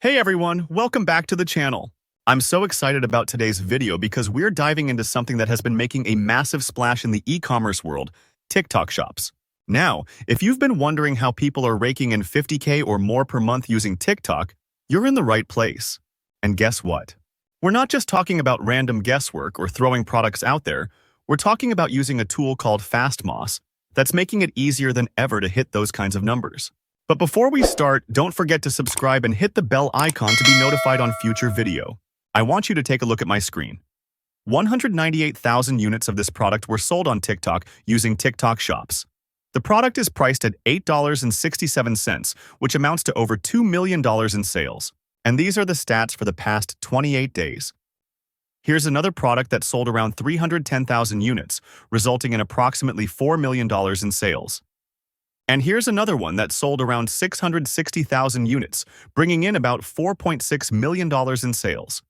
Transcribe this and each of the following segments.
Hey everyone, welcome back to the channel. I'm so excited about today's video because we're diving into something that has been making a massive splash in the e-commerce world, TikTok shops. Now, if you've been wondering how people are raking in 50K or more per month using TikTok, you're in the right place. And guess what? We're not just talking about random guesswork or throwing products out there, we're talking about using a tool called FatMoss that's making it easier than ever to hit those kinds of numbers. But before we start, don't forget to subscribe and hit the bell icon to be notified on future video. I want you to take a look at my screen. 198,000 units of this product were sold on TikTok using TikTok shops. The product is priced at $8.67, which amounts to over $2 million in sales. And these are the stats for the past 28 days. Here's another product that sold around 310,000 units, resulting in approximately $4 million in sales. And here's another one that sold around 660,000 units, bringing in about $4.6 million in sales.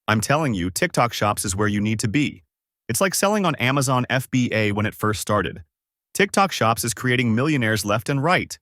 I'm telling you, TikTok shops is where you need to be. It's like selling on Amazon FBA when it first started. TikTok shops is creating millionaires left and right.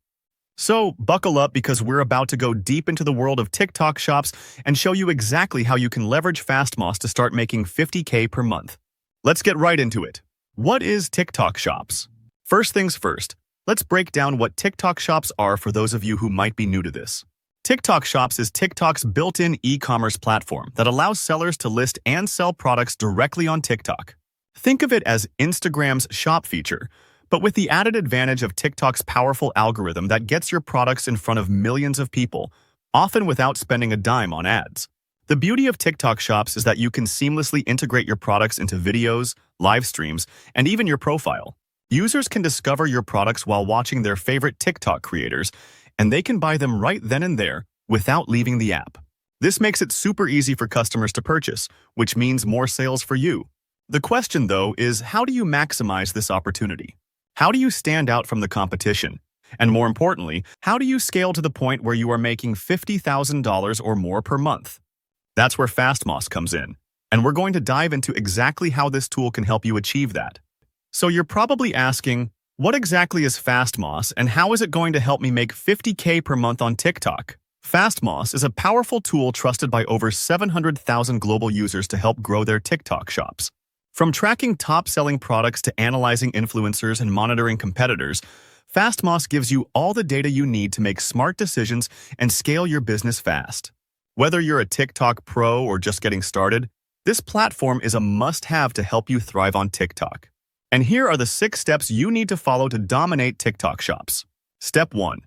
So, buckle up because we're about to go deep into the world of TikTok shops and show you exactly how you can leverage FatMoss to start making 50K per month. Let's get right into it. What is TikTok shops? First things first, let's break down what TikTok shops are for those of you who might be new to this. TikTok shops is TikTok's built-in e-commerce platform that allows sellers to list and sell products directly on TikTok. Think of it as Instagram's shop feature, but with the added advantage of TikTok's powerful algorithm that gets your products in front of millions of people, often without spending a dime on ads. The beauty of TikTok shops is that you can seamlessly integrate your products into videos, live streams, and even your profile. Users can discover your products while watching their favorite TikTok creators, and they can buy them right then and there without leaving the app. This makes it super easy for customers to purchase, which means more sales for you. The question, though, is how do you maximize this opportunity? How do you stand out from the competition? And more importantly, how do you scale to the point where you are making $50,000 or more per month? That's where FatMoss comes in, and we're going to dive into exactly how this tool can help you achieve that. So you're probably asking, what exactly is FatMoss and how is it going to help me make 50K per month on TikTok? FatMoss is a powerful tool trusted by over 700,000 global users to help grow their TikTok shops. From tracking top-selling products to analyzing influencers and monitoring competitors, FatMoss gives you all the data you need to make smart decisions and scale your business fast. Whether you're a TikTok pro or just getting started, this platform is a must-have to help you thrive on TikTok. And here are the 6 steps you need to follow to dominate TikTok shops. Step 1.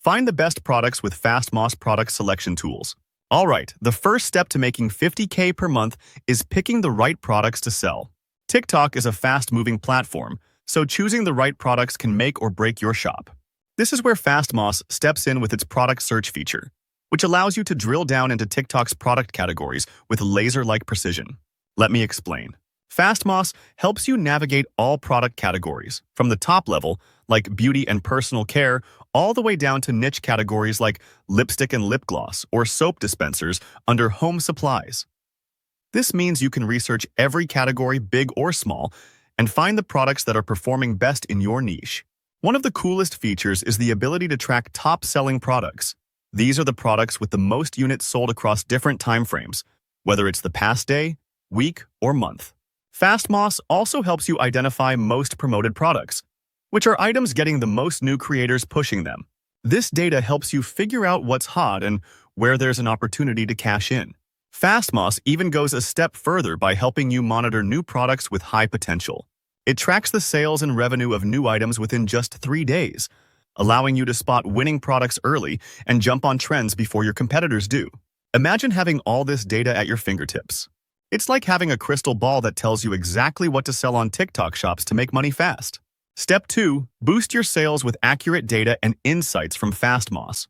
Find the best products with FatMoss product selection tools. All right, the first step to making 50K per month is picking the right products to sell. TikTok is a fast-moving platform, so choosing the right products can make or break your shop. This is where FatMoss steps in with its product search feature, which allows you to drill down into TikTok's product categories with laser-like precision. Let me explain. FatMoss helps you navigate all product categories, from the top level, like beauty and personal care, all the way down to niche categories like lipstick and lip gloss or soap dispensers under home supplies. This means you can research every category, big or small, and find the products that are performing best in your niche. One of the coolest features is the ability to track top-selling products. These are the products with the most units sold across different time frames, whether it's the past day, week, or month. FatMoss also helps you identify most promoted products, which are items getting the most new creators pushing them. This data helps you figure out what's hot and where there's an opportunity to cash in. FatMoss even goes a step further by helping you monitor new products with high potential. It tracks the sales and revenue of new items within just 3 days, allowing you to spot winning products early and jump on trends before your competitors do. Imagine having all this data at your fingertips. It's like having a crystal ball that tells you exactly what to sell on TikTok shops to make money fast. Step 2. Boost your sales with accurate data and insights from FatMoss.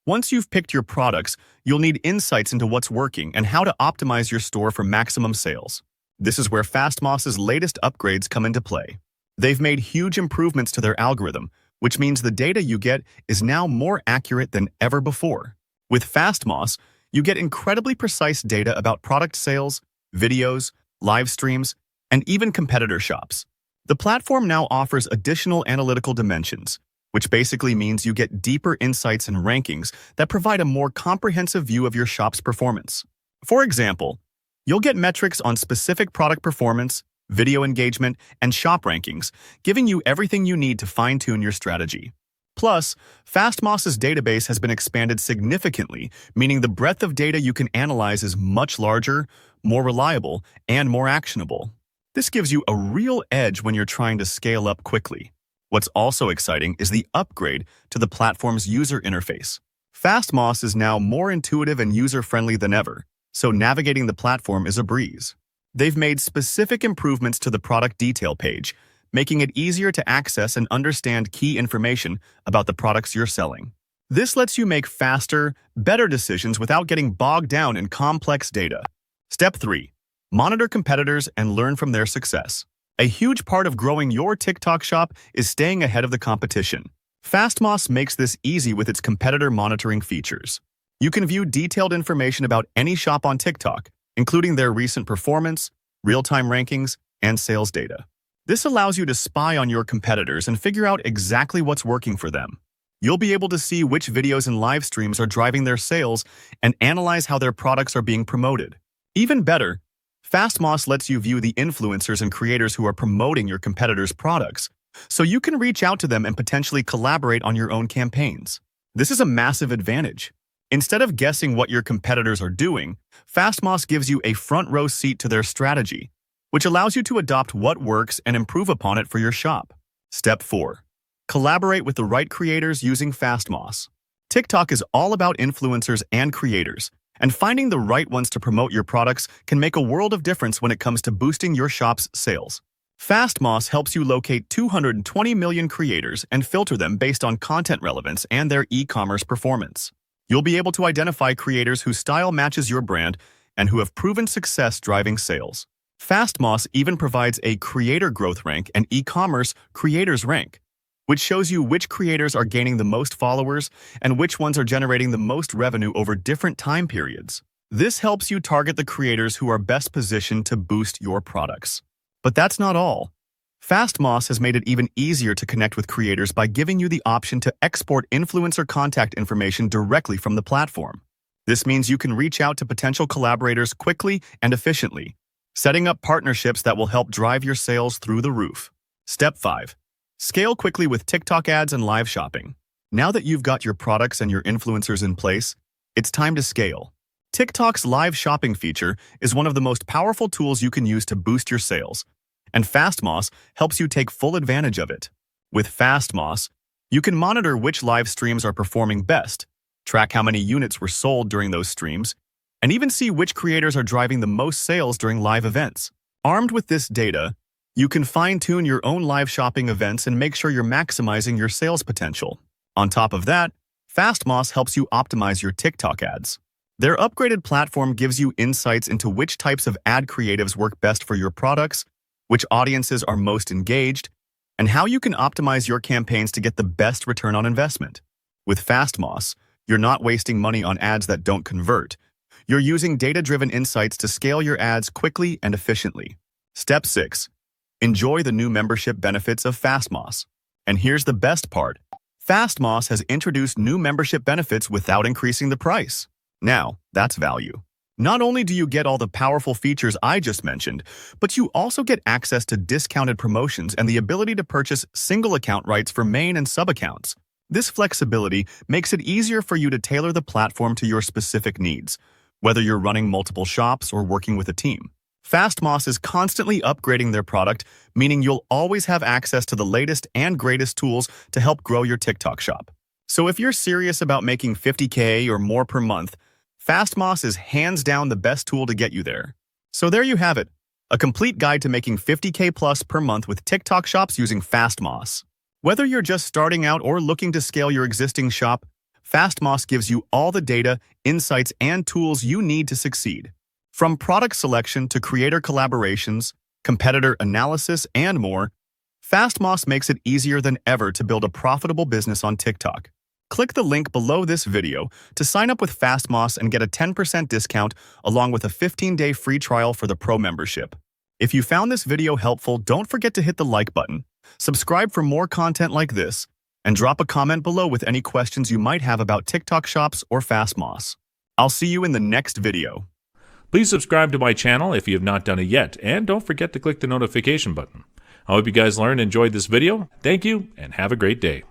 Once you've picked your products, you'll need insights into what's working and how to optimize your store for maximum sales. This is where FatMoss's latest upgrades come into play. They've made huge improvements to their algorithm, which means the data you get is now more accurate than ever before. With FatMoss, you get incredibly precise data about product sales, videos, live streams, and even competitor shops. The platform now offers additional analytical dimensions, which basically means you get deeper insights and rankings that provide a more comprehensive view of your shop's performance. For example, you'll get metrics on specific product performance, video engagement, and shop rankings, giving you everything you need to fine-tune your strategy. Plus, FatMoss's database has been expanded significantly, meaning the breadth of data you can analyze is much larger, more reliable, and more actionable. This gives you a real edge when you're trying to scale up quickly. What's also exciting is the upgrade to the platform's user interface. FatMoss is now more intuitive and user-friendly than ever, so navigating the platform is a breeze. They've made specific improvements to the product detail page, making it easier to access and understand key information about the products you're selling. This lets you make faster, better decisions without getting bogged down in complex data. Step 3. Monitor competitors and learn from their success. A huge part of growing your TikTok shop is staying ahead of the competition. FatMoss makes this easy with its competitor monitoring features. You can view detailed information about any shop on TikTok, including their recent performance, real-time rankings, and sales data. This allows you to spy on your competitors and figure out exactly what's working for them. You'll be able to see which videos and live streams are driving their sales and analyze how their products are being promoted. Even better, FatMoss lets you view the influencers and creators who are promoting your competitors' products, so you can reach out to them and potentially collaborate on your own campaigns. This is a massive advantage. Instead of guessing what your competitors are doing, FatMoss gives you a front-row seat to their strategy, which allows you to adopt what works and improve upon it for your shop. Step 4. Collaborate with the right creators using FatMoss. TikTok is all about influencers and creators, and finding the right ones to promote your products can make a world of difference when it comes to boosting your shop's sales. FatMoss helps you locate 220 million creators and filter them based on content relevance and their e-commerce performance. You'll be able to identify creators whose style matches your brand and who have proven success driving sales. FatMoss even provides a creator growth rank and e-commerce creators rank, which shows you which creators are gaining the most followers and which ones are generating the most revenue over different time periods. This helps you target the creators who are best positioned to boost your products. But that's not all. FatMoss has made it even easier to connect with creators by giving you the option to export influencer contact information directly from the platform. This means you can reach out to potential collaborators quickly and efficiently, setting up partnerships that will help drive your sales through the roof. Step 5. Scale quickly with TikTok ads and live shopping. Now that you've got your products and your influencers in place, it's time to scale. TikTok's live shopping feature is one of the most powerful tools you can use to boost your sales, and FatMoss helps you take full advantage of it. With FatMoss, you can monitor which live streams are performing best, track how many units were sold during those streams, and even see which creators are driving the most sales during live events. Armed with this data, you can fine-tune your own live shopping events and make sure you're maximizing your sales potential. On top of that, FatMoss helps you optimize your TikTok ads. Their upgraded platform gives you insights into which types of ad creatives work best for your products, which audiences are most engaged, and how you can optimize your campaigns to get the best return on investment. With FatMoss, you're not wasting money on ads that don't convert. You're using data-driven insights to scale your ads quickly and efficiently. Step 6. Enjoy the new membership benefits of FatMoss. And here's the best part. FatMoss has introduced new membership benefits without increasing the price. Now, that's value. Not only do you get all the powerful features I just mentioned, but you also get access to discounted promotions and the ability to purchase single account rights for main and sub accounts. This flexibility makes it easier for you to tailor the platform to your specific needs, whether you're running multiple shops or working with a team. FatMoss is constantly upgrading their product, meaning you'll always have access to the latest and greatest tools to help grow your TikTok shop. So if you're serious about making $50K or more per month, FatMoss is hands down the best tool to get you there. So there you have it, a complete guide to making $50K plus per month with TikTok shops using FatMoss. Whether you're just starting out or looking to scale your existing shop, FatMoss gives you all the data, insights, and tools you need to succeed. From product selection to creator collaborations, competitor analysis, and more, FatMoss makes it easier than ever to build a profitable business on TikTok. Click the link below this video to sign up with FatMoss and get a 10% discount along with a 15-day free trial for the Pro membership. If you found this video helpful, don't forget to hit the like button, subscribe for more content like this, And drop a comment below with any questions you might have about TikTok shops or FatMoss. I'll see you in the next video. Please subscribe to my channel if you have not done it yet, and don't forget to click the notification button. I hope you guys learned and enjoyed this video. Thank you, and have a great day.